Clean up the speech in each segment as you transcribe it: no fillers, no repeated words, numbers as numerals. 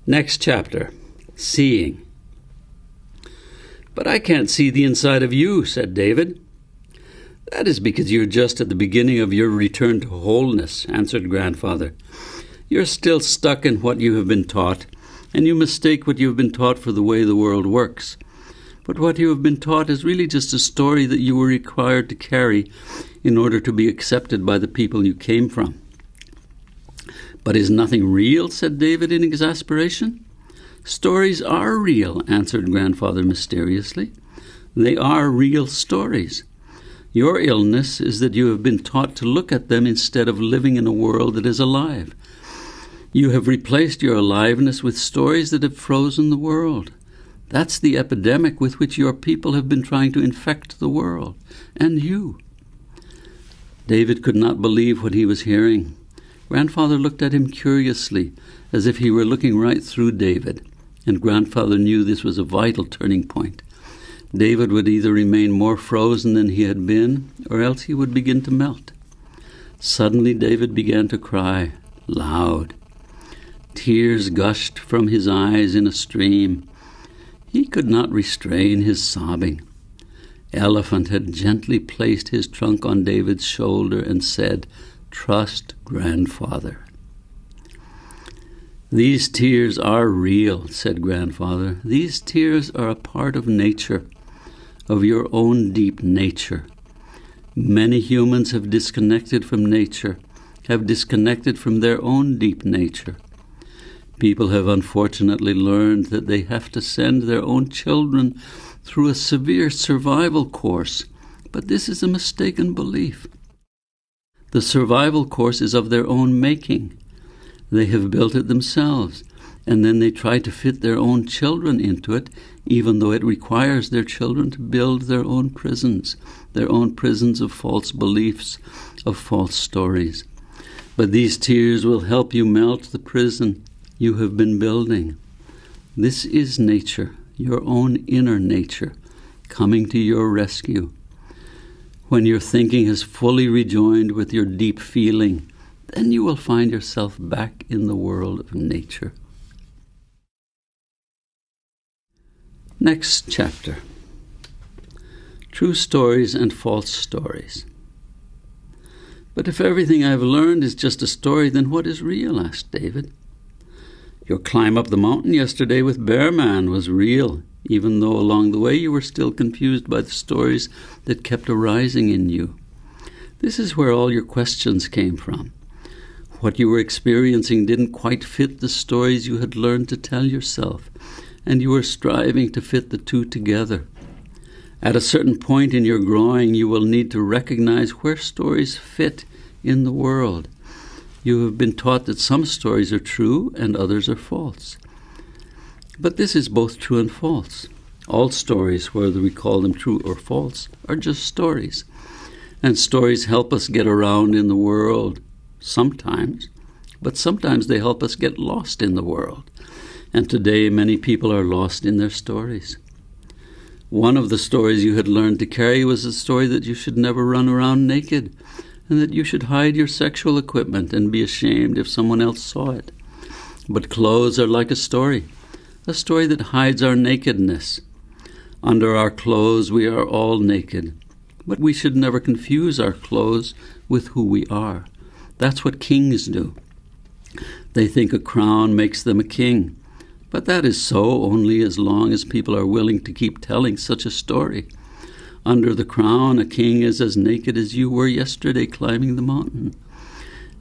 Next chapter, Seeing. "But I can't see the inside of you," said David. "That is because you're just at the beginning of your return to wholeness," answered Grandfather. "You're still stuck in what you have been taught, and you mistake what you have been taught for the way the world works. But what you have been taught is really just a story that you were required to carry in order to be accepted by the people you came from." "But is nothing real?" said David in exasperation. "Stories are real," answered Grandfather mysteriously. "They are real stories. Your illness is that you have been taught to look at them instead of living in a world that is alive. You have replaced your aliveness with stories that have frozen the world. That's the epidemic with which your people have been trying to infect the world, and you." David could not believe what he was hearing. Grandfather looked at him curiously, as if he were looking right through David, and Grandfather knew this was a vital turning point. David would either remain more frozen than he had been, or else he would begin to melt. Suddenly David began to cry, loud. Tears gushed from his eyes in a stream. He could not restrain his sobbing. Elephant had gently placed his trunk on David's shoulder and said, "Trust Grandfather." "These tears are real," said Grandfather. "These tears are a part of nature, of your own deep nature. Many humans have disconnected from nature, have disconnected from their own deep nature. People have unfortunately learned that they have to send their own children through a severe survival course, but this is a mistaken belief. The survival course is of their own making. They have built it themselves, and then they try to fit their own children into it, even though it requires their children to build their own prisons of false beliefs, of false stories. But these tears will help you melt the prison you have been building. This is nature, your own inner nature, coming to your rescue. When your thinking has fully rejoined with your deep feeling, then you will find yourself back in the world of nature. Next chapter. True stories and false stories. "But if everything I've learned is just a story, then what is real?" asked David. "Your climb up the mountain yesterday with Bear Man was real, even though along the way you were still confused by the stories that kept arising in you. This is where all your questions came from. What you were experiencing didn't quite fit the stories you had learned to tell yourself, and you were striving to fit the two together. At a certain point in your growing, you will need to recognize where stories fit in the world. You have been taught that some stories are true and others are false. But this is both true and false. All stories, whether we call them true or false, are just stories. And stories help us get around in the world sometimes, but sometimes they help us get lost in the world. And today many people are lost in their stories. One of the stories you had learned to carry was the story that you should never run around naked, and that you should hide your sexual equipment and be ashamed if someone else saw it. But clothes are like a story that hides our nakedness. Under our clothes we are all naked, but we should never confuse our clothes with who we are. That's what kings do. They think a crown makes them a king, but that is so only as long as people are willing to keep telling such a story. Under the crown, a king is as naked as you were yesterday climbing the mountain.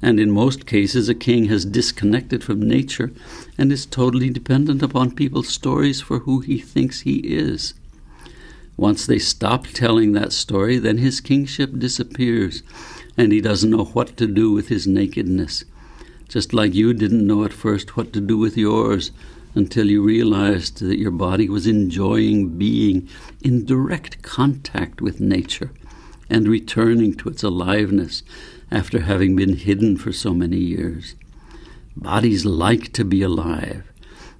And in most cases, a king has disconnected from nature and is totally dependent upon people's stories for who he thinks he is. Once they stop telling that story, then his kingship disappears, and he doesn't know what to do with his nakedness. Just like you didn't know at first what to do with yours, until you realized that your body was enjoying being in direct contact with nature and returning to its aliveness after having been hidden for so many years. Bodies like to be alive.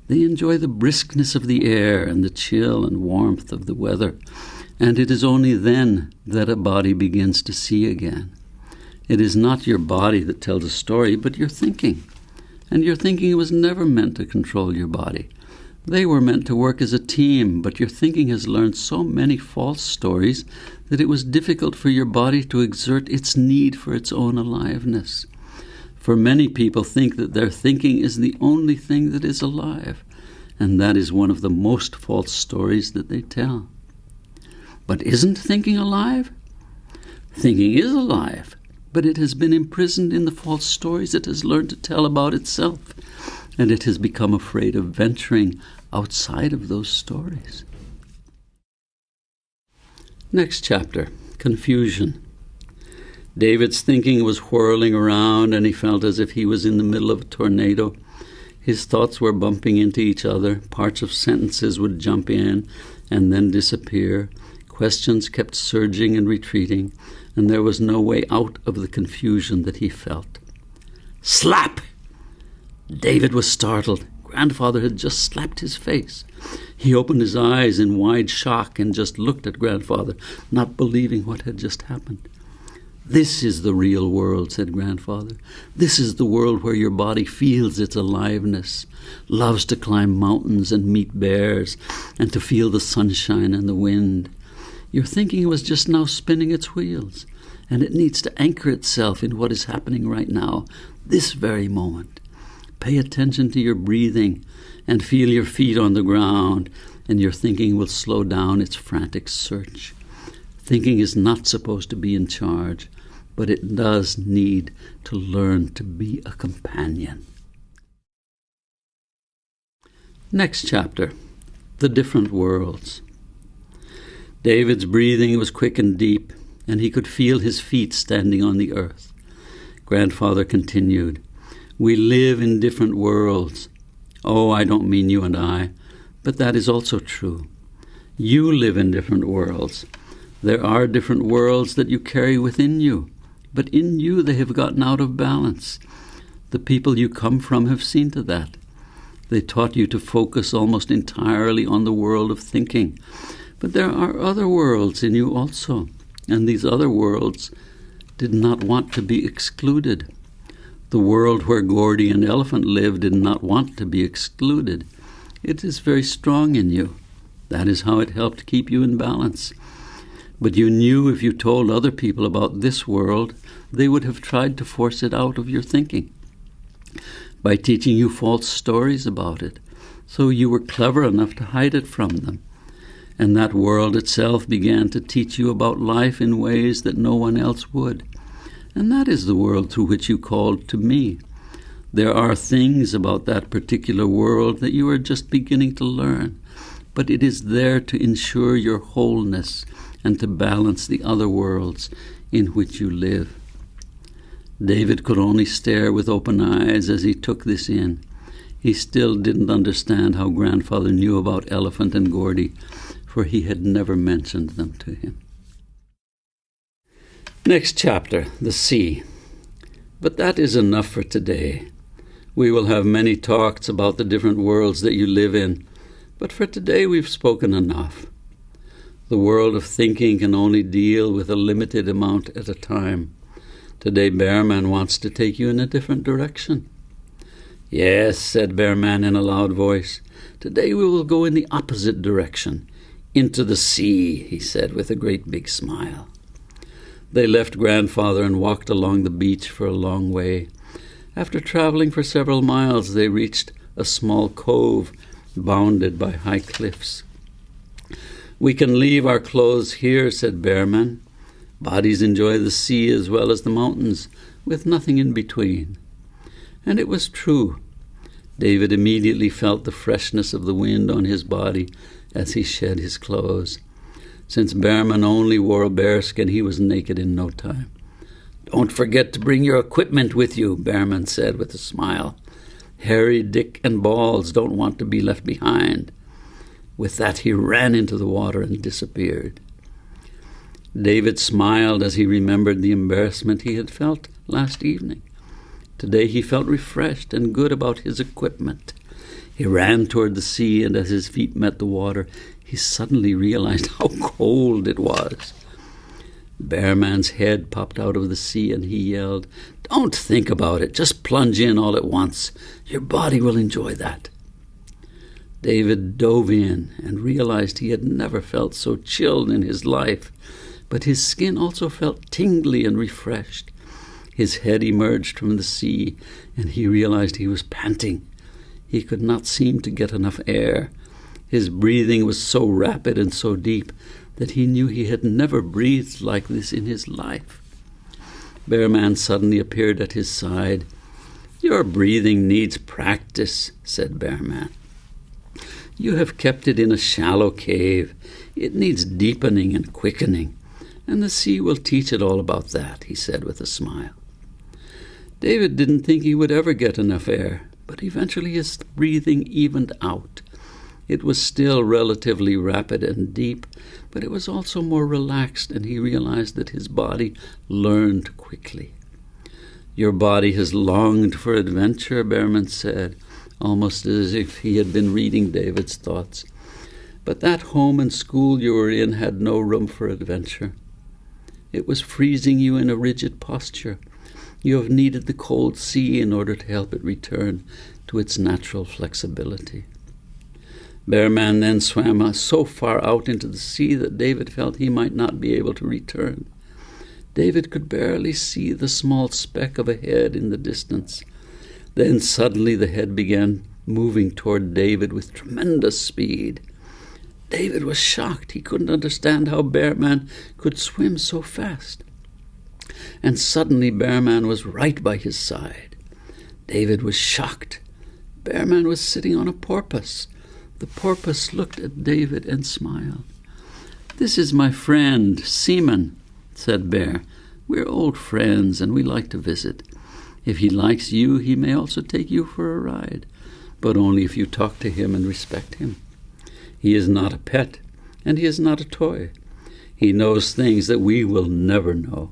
They enjoy the briskness of the air and the chill and warmth of the weather, and it is only then that a body begins to see again. It is not your body that tells a story, but your thinking. And your thinking was never meant to control your body. They were meant to work as a team, but your thinking has learned so many false stories that it was difficult for your body to exert its need for its own aliveness. For many people think that their thinking is the only thing that is alive, and that is one of the most false stories that they tell. But isn't thinking alive? Thinking is alive, but it has been imprisoned in the false stories it has learned to tell about itself, and it has become afraid of venturing outside of those stories. Next chapter, confusion. David's thinking was whirling around, and he felt as if he was in the middle of a tornado. His thoughts were bumping into each other. Parts of sentences would jump in and then disappear. Questions kept surging and retreating, and there was no way out of the confusion that he felt. Slap! David was startled. Grandfather had just slapped his face. He opened his eyes in wide shock and just looked at Grandfather, not believing what had just happened. This is the real world, said Grandfather. This is the world where your body feels its aliveness, loves to climb mountains and meet bears, and to feel the sunshine and the wind. Your thinking was just now spinning its wheels, and it needs to anchor itself in what is happening right now, this very moment. Pay attention to your breathing and feel your feet on the ground, and your thinking will slow down its frantic search. Thinking is not supposed to be in charge, but it does need to learn to be a companion. Next chapter, the different worlds. David's breathing was quick and deep, and he could feel his feet standing on the earth. Grandfather continued, we live in different worlds. Oh, I don't mean you and I, but that is also true. You live in different worlds. There are different worlds that you carry within you, but in you they have gotten out of balance. The people you come from have seen to that. They taught you to focus almost entirely on the world of thinking. But there are other worlds in you also, and these other worlds did not want to be excluded. The world where Gordy and Elephant lived did not want to be excluded. It is very strong in you. That is how it helped keep you in balance. But you knew if you told other people about this world, they would have tried to force it out of your thinking by teaching you false stories about it. So you were clever enough to hide it from them. And that world itself began to teach you about life in ways that no one else would. And that is the world through which you called to me. There are things about that particular world that you are just beginning to learn, but it is there to ensure your wholeness and to balance the other worlds in which you live. David could only stare with open eyes as he took this in. He still didn't understand how Grandfather knew about Elephant and Gordy, for he had never mentioned them to him. Next chapter, the sea. But that is enough for today. We will have many talks about the different worlds that you live in, but for today we've spoken enough. The world of thinking can only deal with a limited amount at a time. Today Bearman wants to take you in a different direction. Yes, said Bearman in a loud voice. Today we will go in the opposite direction. Into the sea, he said with a great big smile. They left Grandfather and walked along the beach for a long way. After traveling for several miles, they reached a small cove bounded by high cliffs. We can leave our clothes here, said Bearman. Bodies enjoy the sea as well as the mountains, with nothing in between. And it was true. David immediately felt the freshness of the wind on his body as he shed his clothes. Since Bearman only wore a bearskin, he was naked in no time. Don't forget to bring your equipment with you, Bearman said with a smile. Harry, Dick, and Balls don't want to be left behind. With that, he ran into the water and disappeared. David smiled as he remembered the embarrassment he had felt last evening. Today he felt refreshed and good about his equipment. He ran toward the sea, and as his feet met the water, he suddenly realized how cold it was. Bearman's head popped out of the sea and he yelled, "Don't think about it, just plunge in all at once. Your body will enjoy that." David dove in and realized he had never felt so chilled in his life, but his skin also felt tingly and refreshed. His head emerged from the sea and he realized he was panting. He could not seem to get enough air. His breathing was so rapid and so deep that he knew he had never breathed like this in his life. Bearman suddenly appeared at his side. "Your breathing needs practice," said Bearman. "You have kept it in a shallow cave. It needs deepening and quickening, and the sea will teach it all about that," he said with a smile. David didn't think he would ever get enough air, but eventually his breathing evened out. It was still relatively rapid and deep, but it was also more relaxed, and he realized that his body learned quickly. "Your body has longed for adventure," Bearman said, almost as if he had been reading David's thoughts. "But that home and school you were in had no room for adventure. It was freezing you in a rigid posture. You have needed the cold sea in order to help it return to its natural flexibility." Bearman then swam so far out into the sea that David felt he might not be able to return. David could barely see the small speck of a head in the distance. Then suddenly the head began moving toward David with tremendous speed. David was shocked. He couldn't understand how Bearman could swim so fast. And suddenly Bearman was right by his side. David was shocked. Bearman was sitting on a porpoise. The porpoise looked at David and smiled. "This is my friend, Seaman," said Bear. "We're old friends and we like to visit. If he likes you, he may also take you for a ride, but only if you talk to him and respect him. He is not a pet, and he is not a toy. He knows things that we will never know,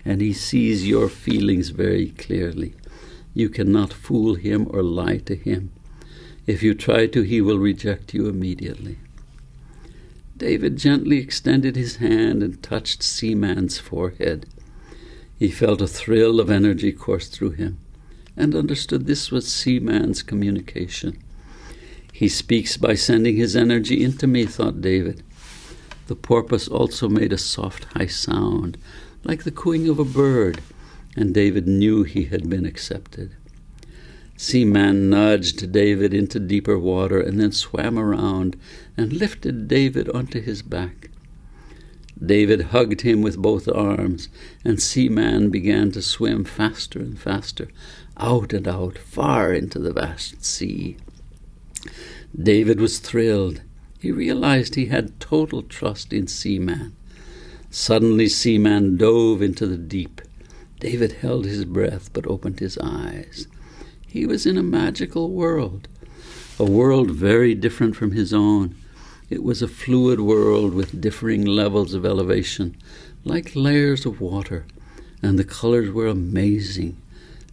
and he sees your feelings very clearly. You cannot fool him or lie to him. If you try to, he will reject you immediately." David gently extended his hand and touched Seaman's forehead. He felt a thrill of energy course through him and understood this was Seaman's communication. "He speaks by sending his energy into me," thought David. The porpoise also made a soft, high sound, like the cooing of a bird, and David knew he had been accepted. Seaman nudged David into deeper water and then swam around and lifted David onto his back. David hugged him with both arms, and Seaman began to swim faster and faster, out and out, far into the vast sea. David was thrilled. He realized he had total trust in Seaman. Suddenly Seaman dove into the deep. David held his breath but opened his eyes. He was in a magical world, a world very different from his own. It was a fluid world with differing levels of elevation, like layers of water, and the colors were amazing.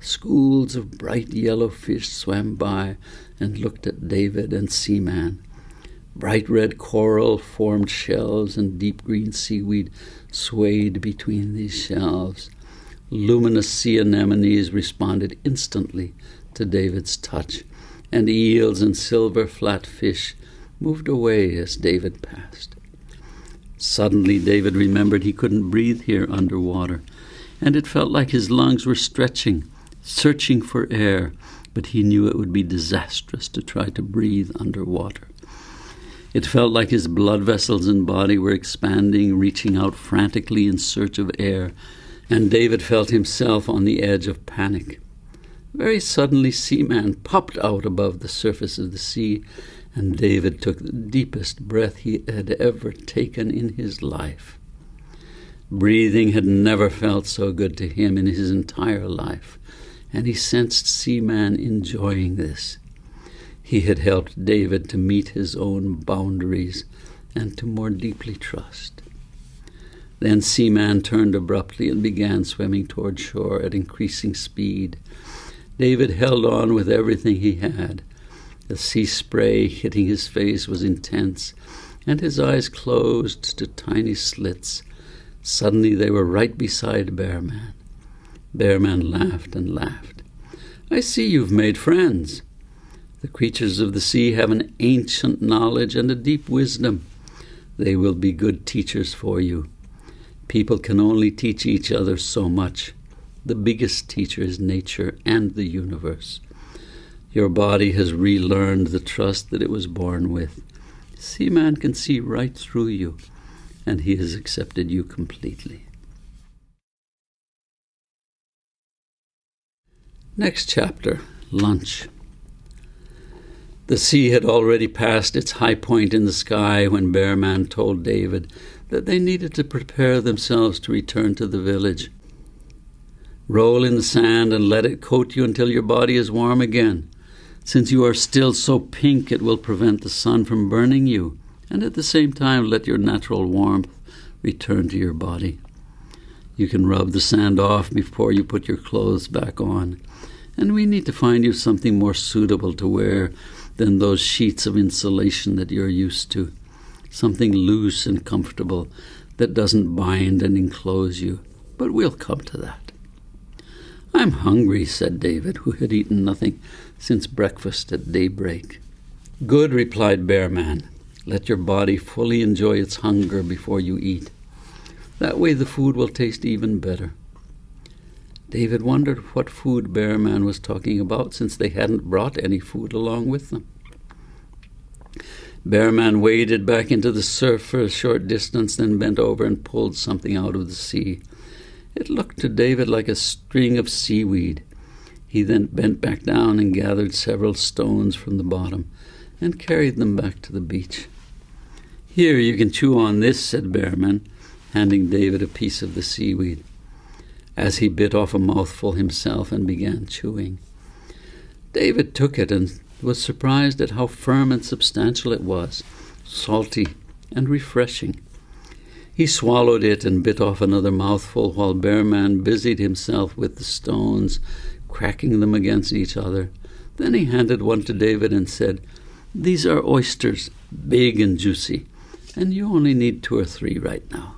Schools of bright yellow fish swam by and looked at David and Seaman. Bright red coral formed shells, and deep green seaweed swayed between these shells. Luminous sea anemones responded instantly to David's touch, and eels and silver flat fish moved away as David passed. Suddenly David remembered he couldn't breathe here underwater, and it felt like his lungs were stretching, searching for air, but he knew it would be disastrous to try to breathe underwater. It felt like his blood vessels and body were expanding, reaching out frantically in search of air, and David felt himself on the edge of panic. Very suddenly Seaman popped out above the surface of the sea, and David took the deepest breath he had ever taken in his life. Breathing had never felt so good to him in his entire life, and he sensed Seaman enjoying this. He had helped David to meet his own boundaries and to more deeply trust. Then Seaman turned abruptly and began swimming toward shore at increasing speed. David held on with everything he had. The sea spray hitting his face was intense, and his eyes closed to tiny slits. Suddenly they were right beside Bear Man. Bear Man laughed and laughed. "I see you've made friends. The creatures of the sea have an ancient knowledge and a deep wisdom. They will be good teachers for you. People can only teach each other so much. The biggest teacher is nature and the universe. Your body has relearned the trust that it was born with. Seaman can see right through you, and he has accepted you completely." Next chapter, lunch. The sea had already passed its high point in the sky when Bear Man told David that they needed to prepare themselves to return to the village. "Roll in the sand and let it coat you until your body is warm again. Since you are still so pink, it will prevent the sun from burning you, and at the same time let your natural warmth return to your body. You can rub the sand off before you put your clothes back on, and we need to find you something more suitable to wear than those sheets of insulation that you're used to, something loose and comfortable that doesn't bind and enclose you, but we'll come to that." "I'm hungry," said David, who had eaten nothing since breakfast at daybreak. "Good," replied Bear Man. "Let your body fully enjoy its hunger before you eat. That way the food will taste even better." David wondered what food Bear Man was talking about, since they hadn't brought any food along with them. Bear Man waded back into the surf for a short distance, then bent over and pulled something out of the sea. It looked to David like a string of seaweed. He then bent back down and gathered several stones from the bottom and carried them back to the beach. "Here, you can chew on this," said Bear Man, handing David a piece of the seaweed, as he bit off a mouthful himself and began chewing. David took it and was surprised at how firm and substantial it was, salty and refreshing. He swallowed it and bit off another mouthful while Bear Man busied himself with the stones, cracking them against each other. Then he handed one to David and said, "These are oysters, big and juicy, and you only need 2 or 3 right now."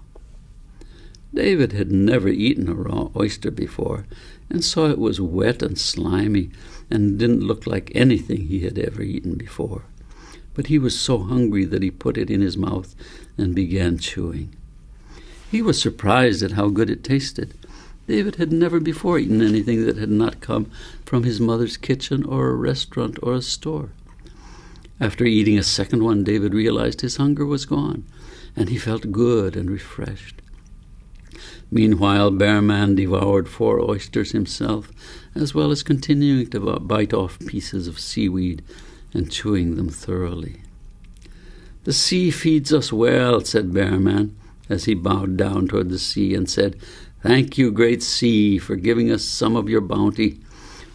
David had never eaten a raw oyster before, and saw it was wet and slimy and didn't look like anything he had ever eaten before. But he was so hungry that he put it in his mouth and began chewing. He was surprised at how good it tasted. David had never before eaten anything that had not come from his mother's kitchen or a restaurant or a store. After eating a second one, David realized his hunger was gone, and he felt good and refreshed. Meanwhile, Bear Man devoured 4 oysters himself, as well as continuing to bite off pieces of seaweed and chewing them thoroughly. "The sea feeds us well," said Bear Man, as he bowed down toward the sea and said, "Thank you, great sea, for giving us some of your bounty.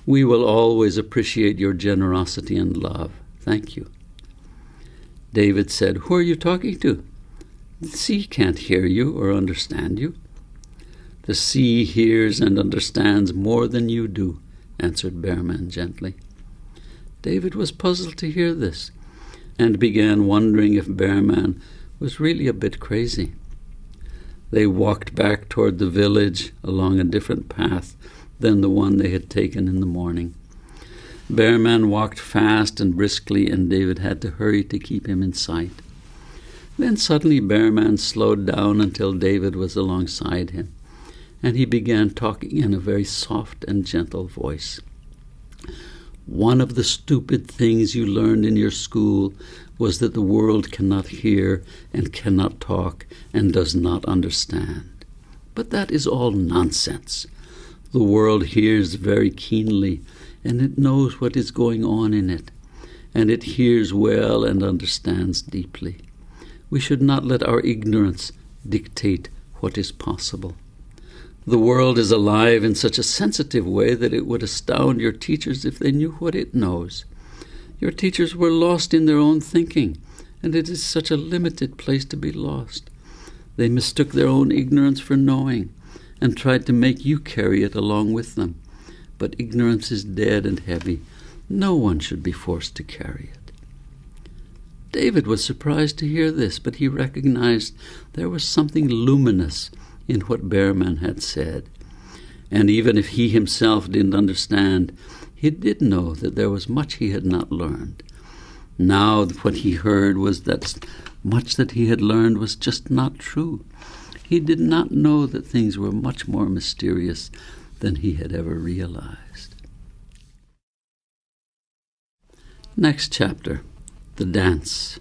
We will always appreciate your generosity and love. Thank you." David said, "Who are you talking to? The sea can't hear you or understand you." "The sea hears and understands more than you do," answered Bear Man gently. David was puzzled to hear this, and began wondering if Bear Man was really a bit crazy. They walked back toward the village along a different path than the one they had taken in the morning. Bear Man walked fast and briskly, and David had to hurry to keep him in sight. Then suddenly Bear Man slowed down until David was alongside him, and he began talking in a very soft and gentle voice. "One of the stupid things you learned in your school was that the world cannot hear and cannot talk and does not understand. But that is all nonsense. The world hears very keenly, and it knows what is going on in it, and it hears well and understands deeply. We should not let our ignorance dictate what is possible. The world is alive in such a sensitive way that it would astound your teachers if they knew what it knows. Your teachers were lost in their own thinking, and it is such a limited place to be lost. They mistook their own ignorance for knowing, and tried to make you carry it along with them. But ignorance is dead and heavy. No one should be forced to carry it." David was surprised to hear this, but he recognized there was something luminous in what Bearman had said. And even if he himself didn't understand, he did know that there was much he had not learned. Now what he heard was that much that he had learned was just not true. He did not know that things were much more mysterious than he had ever realized. Next chapter, the dance.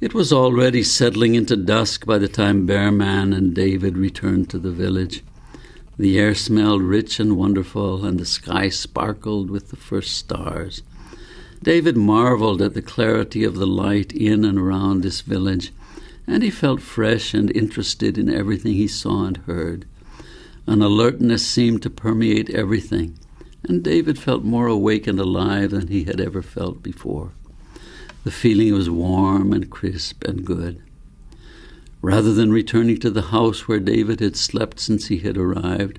It was already settling into dusk by the time Bearman and David returned to the village. The air smelled rich and wonderful, and the sky sparkled with the first stars. David marveled at the clarity of the light in and around this village, and he felt fresh and interested in everything he saw and heard. An alertness seemed to permeate everything, and David felt more awake and alive than he had ever felt before. The feeling was warm and crisp and good. Rather than returning to the house where David had slept since he had arrived,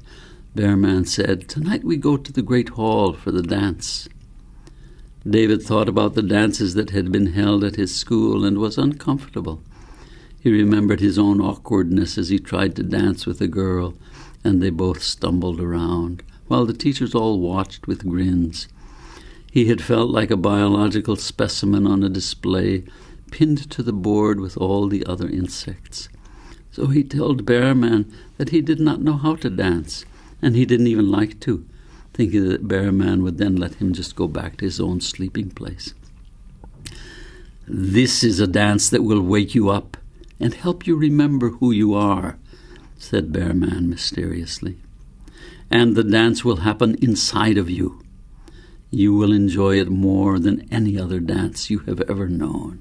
Bearman said, "Tonight we go to the great hall for the dance." David thought about the dances that had been held at his school and was uncomfortable. He remembered his own awkwardness as he tried to dance with a girl, and they both stumbled around, while the teachers all watched with grins. He had felt like a biological specimen on a display, pinned to the board with all the other insects. So he told Bearman that he did not know how to dance, and he didn't even like to, thinking that Bearman would then let him just go back to his own sleeping place. "This is a dance that will wake you up and help you remember who you are," said Bearman mysteriously. "And the dance will happen inside of you. You will enjoy it more than any other dance you have ever known."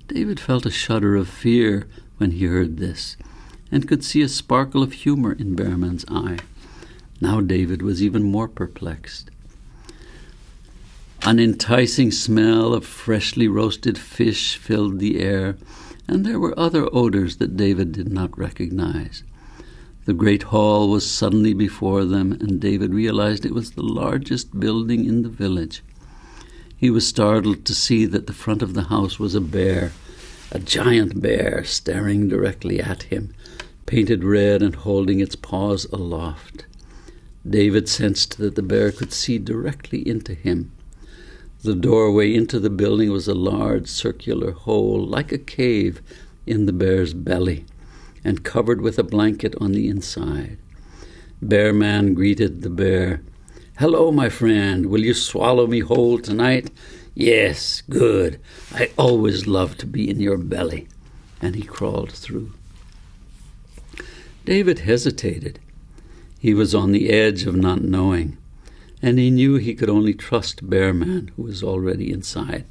David felt a shudder of fear when he heard this, and could see a sparkle of humor in Bearman's eye. Now David was even more perplexed. An enticing smell of freshly roasted fish filled the air, and there were other odors that David did not recognize. The great hall was suddenly before them, and David realized it was the largest building in the village. He was startled to see that the front of the house was a bear, a giant bear staring directly at him, painted red and holding its paws aloft. David sensed that the bear could see directly into him. The doorway into the building was a large circular hole, like a cave, in the bear's belly, and covered with a blanket on the inside. Bearman greeted the bear. "Hello, my friend. Will you swallow me whole tonight?" "Yes, good. I always love to be in your belly." And he crawled through. David hesitated. He was on the edge of not knowing, and he knew he could only trust Bearman, who was already inside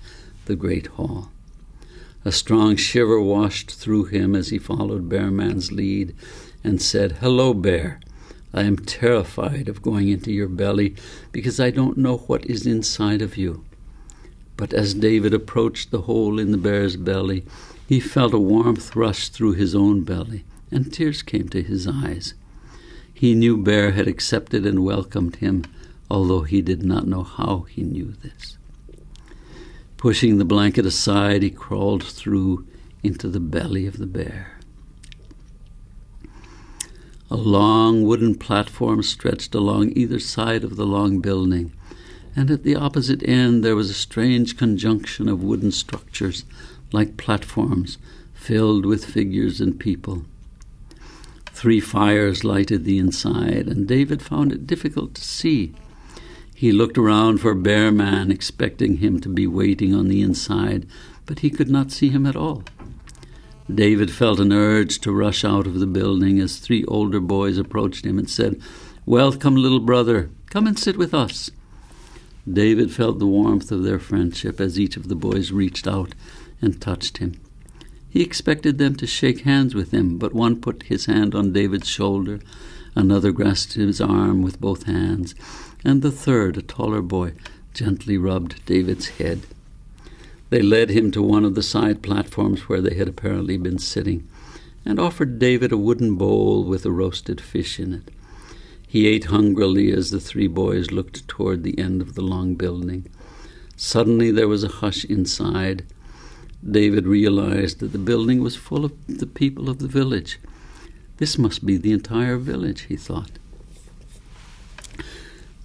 the great hall. A strong shiver washed through him as he followed Bearman's lead and said, "Hello, Bear. I am terrified of going into your belly because I don't know what is inside of you." But as David approached the hole in the bear's belly, he felt a warmth rush through his own belly, and tears came to his eyes. He knew Bear had accepted and welcomed him, although he did not know how he knew this. Pushing the blanket aside, he crawled through into the belly of the bear. A long wooden platform stretched along either side of the long building, and at the opposite end there was a strange conjunction of wooden structures, like platforms, filled with figures and people. 3 fires lighted the inside, and David found it difficult to see. He looked around for Bearman, expecting him to be waiting on the inside, but he could not see him at all. David felt an urge to rush out of the building as 3 older boys approached him and said, "Welcome, little brother. Come and sit with us." David felt the warmth of their friendship as each of the boys reached out and touched him. He expected them to shake hands with him, but one put his hand on David's shoulder, another grasped his arm with both hands, and the third, a taller boy, gently rubbed David's head. They led him to one of the side platforms where they had apparently been sitting, and offered David a wooden bowl with a roasted fish in it. He ate hungrily as the 3 boys looked toward the end of the long building. Suddenly there was a hush inside. David realized that the building was full of the people of the village. This must be the entire village, he thought.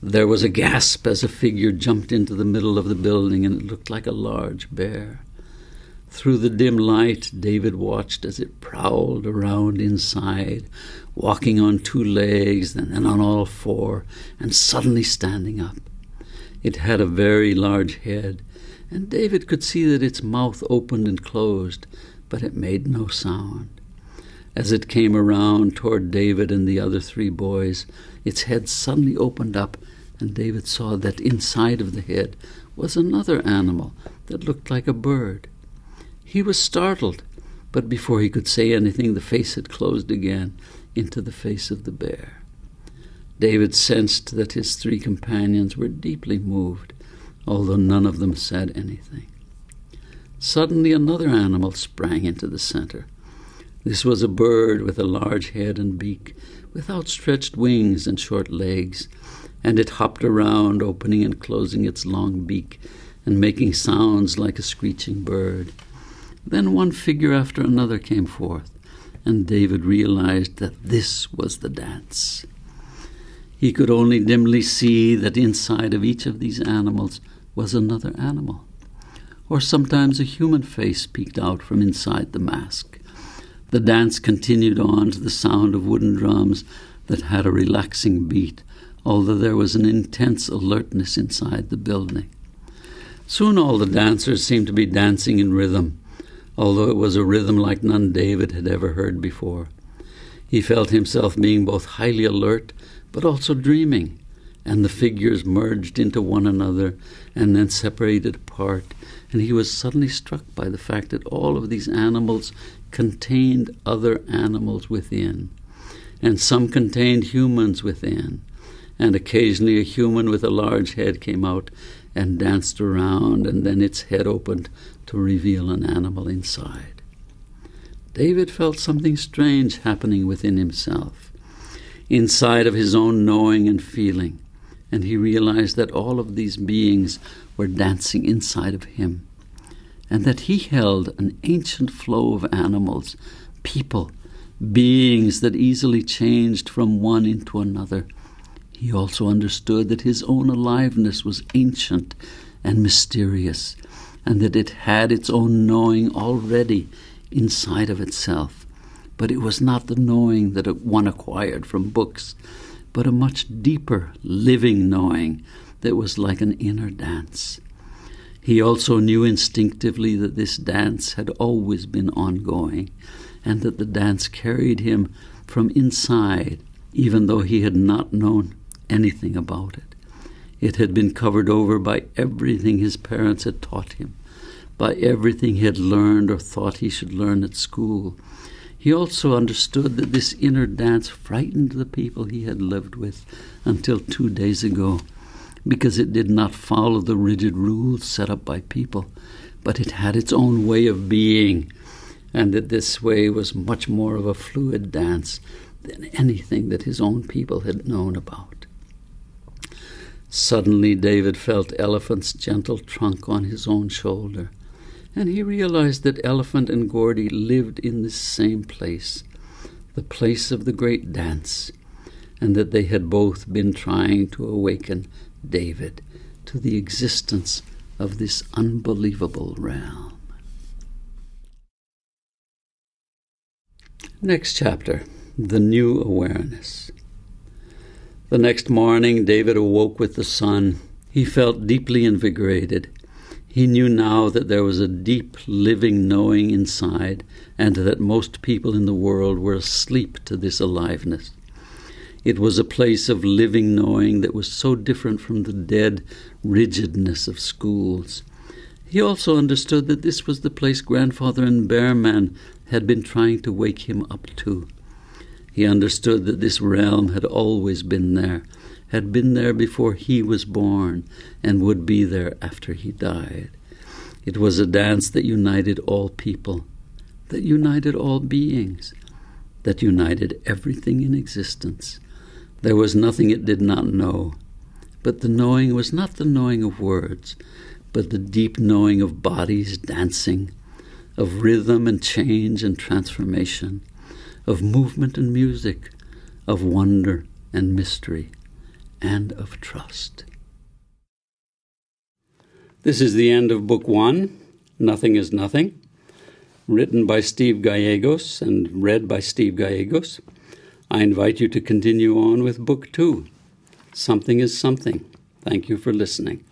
There was a gasp as a figure jumped into the middle of the building, and it looked like a large bear. Through the dim light, David watched as it prowled around inside, walking on two legs and then on all four, and suddenly standing up. It had a very large head, and David could see that its mouth opened and closed, but it made no sound. As it came around toward David and the other three boys, its head suddenly opened up, and David saw that inside of the head was another animal that looked like a bird. He was startled, but before he could say anything, the face had closed again into the face of the bear. David sensed that his three companions were deeply moved, although none of them said anything. Suddenly another animal sprang into the center. This was a bird with a large head and beak, with outstretched wings and short legs, and it hopped around, opening and closing its long beak and making sounds like a screeching bird. Then one figure after another came forth, and David realized that this was the dance. He could only dimly see that inside of each of these animals was another animal, or sometimes a human face peeked out from inside the mask. The dance continued on to the sound of wooden drums that had a relaxing beat, although there was an intense alertness inside the building. Soon all the dancers seemed to be dancing in rhythm, although it was a rhythm like none David had ever heard before. He felt himself being both highly alert but also dreaming, and the figures merged into one another and then separated apart, and he was suddenly struck by the fact that all of these animals contained other animals within, and some contained humans within, and occasionally a human with a large head came out and danced around, and then its head opened to reveal an animal inside. David felt something strange happening within himself, inside of his own knowing and feeling, and he realized that all of these beings were dancing inside of him, and that he held an ancient flow of animals, people, beings that easily changed from one into another. He also understood that his own aliveness was ancient and mysterious, and that it had its own knowing already inside of itself. But it was not the knowing that one acquired from books, but a much deeper, living knowing that was like an inner dance. He also knew instinctively that this dance had always been ongoing, and that the dance carried him from inside, even though he had not known anything about it. It had been covered over by everything his parents had taught him, by everything he had learned or thought he should learn at school. He also understood that this inner dance frightened the people he had lived with until 2 days ago, because it did not follow the rigid rules set up by people, but it had its own way of being, and that this way was much more of a fluid dance than anything that his own people had known about. Suddenly David felt Elephant's gentle trunk on his own shoulder, and he realized that Elephant and Gordy lived in this same place, the place of the great dance, and that they had both been trying to awaken David to the existence of this unbelievable realm. Next chapter, the new awareness. The next morning, David awoke with the sun. He felt deeply invigorated. He knew now that there was a deep, living knowing inside, and that most people in the world were asleep to this aliveness. It was a place of living knowing that was so different from the dead rigidness of schools. He also understood that this was the place Grandfather and Bearman had been trying to wake him up to. He understood that this realm had always been there, had been there before he was born, and would be there after he died. It was a dance that united all people, that united all beings, that united everything in existence. There was nothing it did not know, but the knowing was not the knowing of words, but the deep knowing of bodies dancing, of rhythm and change and transformation, of movement and music, of wonder and mystery, and of trust. This is the end of Book 1, Nothing is Nothing, written by Steve Gallegos and read by Steve Gallegos. I invite you to continue on with Book 2, Something is Something. Thank you for listening.